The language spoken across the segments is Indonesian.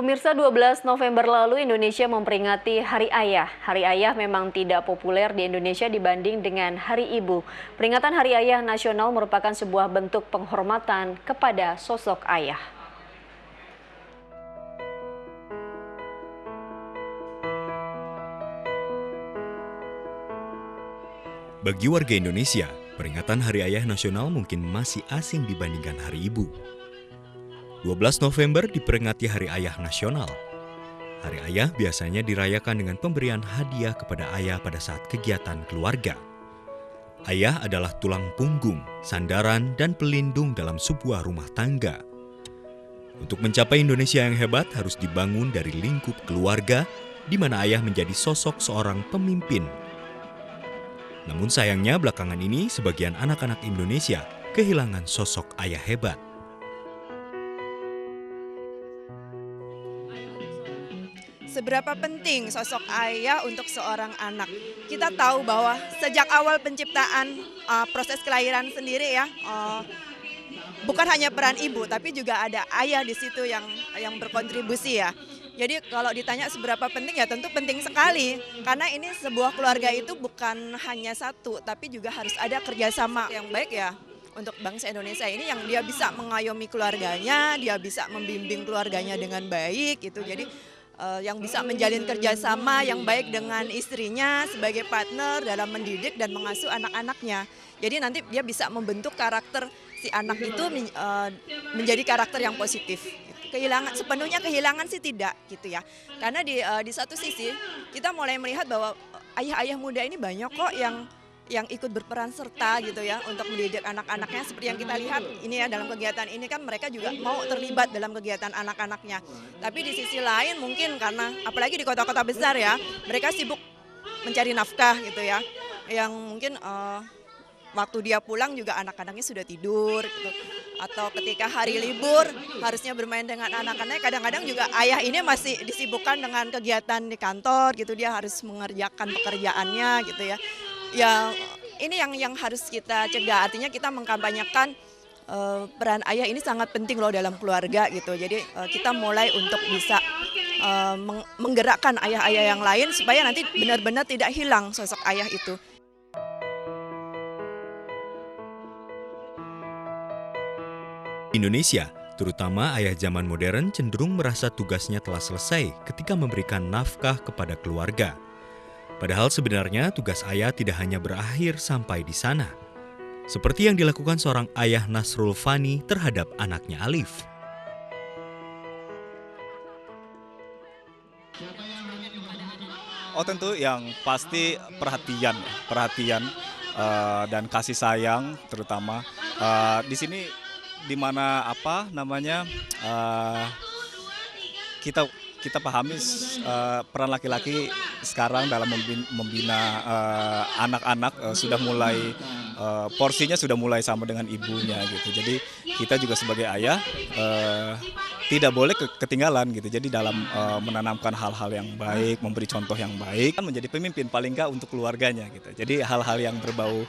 Pemirsa, 12 November lalu Indonesia memperingati Hari Ayah. Hari Ayah memang tidak populer di Indonesia dibanding dengan Hari Ibu. Peringatan Hari Ayah Nasional merupakan sebuah bentuk penghormatan kepada sosok ayah. Bagi warga Indonesia, peringatan Hari Ayah Nasional mungkin masih asing dibandingkan Hari Ibu. 12 November diperingati Hari Ayah Nasional. Hari Ayah biasanya dirayakan dengan pemberian hadiah kepada ayah pada saat kegiatan keluarga. Ayah adalah tulang punggung, sandaran, dan pelindung dalam sebuah rumah tangga. Untuk mencapai Indonesia yang hebat harus dibangun dari lingkup keluarga, di mana ayah menjadi sosok seorang pemimpin. Namun sayangnya belakangan ini sebagian anak-anak Indonesia kehilangan sosok ayah hebat. Seberapa penting sosok ayah untuk seorang anak? Kita tahu bahwa sejak awal penciptaan proses kelahiran sendiri ya, bukan hanya peran ibu, tapi juga ada ayah di situ yang berkontribusi ya. Jadi kalau ditanya seberapa penting ya tentu penting sekali. Karena ini sebuah keluarga itu bukan hanya satu, tapi juga harus ada kerjasama yang baik ya. Untuk bangsa Indonesia ini yang dia bisa mengayomi keluarganya, dia bisa membimbing keluarganya dengan baik gitu. Jadi yang bisa menjalin kerjasama yang baik dengan istrinya sebagai partner dalam mendidik dan mengasuh anak-anaknya. Jadi nanti dia bisa membentuk karakter si anak itu menjadi karakter yang positif. Sepenuhnya kehilangan sih tidak gitu ya. Karena di satu sisi kita mulai melihat bahwa ayah-ayah muda ini banyak kok yang ikut berperan serta gitu ya untuk mendidik anak-anaknya seperti yang kita lihat ini ya dalam kegiatan ini kan mereka juga mau terlibat dalam kegiatan anak-anaknya. Tapi di sisi lain mungkin karena apalagi di kota-kota besar ya mereka sibuk mencari nafkah gitu ya yang mungkin waktu dia pulang juga anak-anaknya sudah tidur gitu. Atau ketika hari libur harusnya bermain dengan anak-anaknya kadang-kadang juga ayah ini masih disibukkan dengan kegiatan di kantor gitu dia harus mengerjakan pekerjaannya gitu ya. Ya ini yang harus kita cegah, artinya kita mengkampanyekan peran ayah ini sangat penting loh dalam keluarga gitu. Jadi kita mulai untuk bisa menggerakkan ayah-ayah yang lain supaya nanti benar-benar tidak hilang sosok ayah itu. Indonesia, terutama ayah zaman modern cenderung merasa tugasnya telah selesai ketika memberikan nafkah kepada keluarga. Padahal sebenarnya tugas ayah tidak hanya berakhir sampai di sana. Seperti yang dilakukan seorang ayah Nasrul Fani terhadap anaknya Alif. Oh tentu yang pasti perhatian dan kasih sayang terutama di sini di mana kita pahami peran laki-laki sekarang dalam membina anak-anak sudah mulai porsinya sudah mulai sama dengan ibunya gitu. Jadi kita juga sebagai ayah tidak boleh ketinggalan gitu. Jadi dalam menanamkan hal-hal yang baik, memberi contoh yang baik, kan menjadi pemimpin paling nggak untuk keluarganya gitu. Jadi hal-hal yang berbau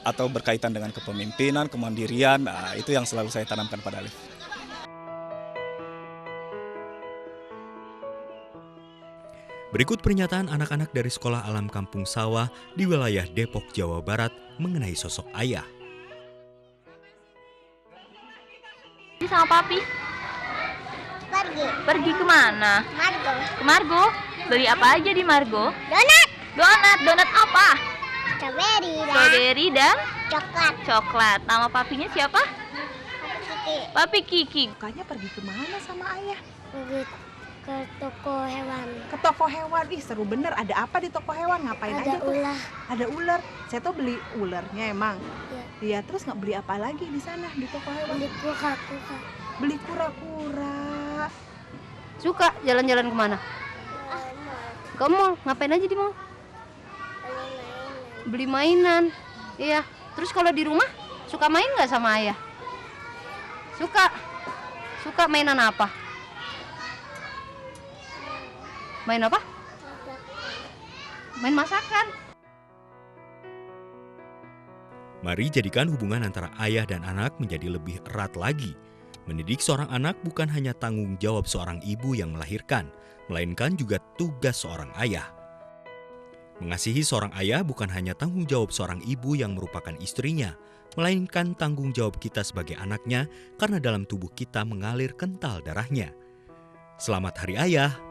atau berkaitan dengan kepemimpinan, kemandirian, itu yang selalu saya tanamkan pada Alif. Berikut pernyataan anak-anak dari Sekolah Alam Kampung Sawah di wilayah Depok, Jawa Barat mengenai sosok ayah. Sama papi? Pergi kemana? Margo. Ke Margo? Beli apa aja di Margo? Donat apa? Strawberry dan? Coklat. Nama papinya siapa? Papi Kiki. Bukannya pergi kemana sama ayah? Pergi ke toko hewan. Ke toko hewan. Ih seru bener. Ada apa di toko hewan? Ngapain aja tuh? Ada ular. Saya tuh beli ularnya emang. Iya. Terus nggak beli apa lagi di sana di toko hewan? Beli kura-kura. Beli kura-kura. Suka jalan-jalan kemana? Ke mall. Ngapain aja di mall? Beli mainan. Iya. Terus kalau di rumah suka main nggak sama ayah? Suka. Suka mainan apa? Main apa? Main masakan. Mari jadikan hubungan antara ayah dan anak menjadi lebih erat lagi Mendidik seorang anak bukan hanya tanggung jawab seorang ibu yang melahirkan, melainkan juga tugas seorang ayah. Mengasihi seorang ayah bukan hanya tanggung jawab seorang ibu yang merupakan istrinya, melainkan tanggung jawab kita sebagai anaknya karena dalam tubuh kita mengalir kental darahnya. Selamat Hari Ayah!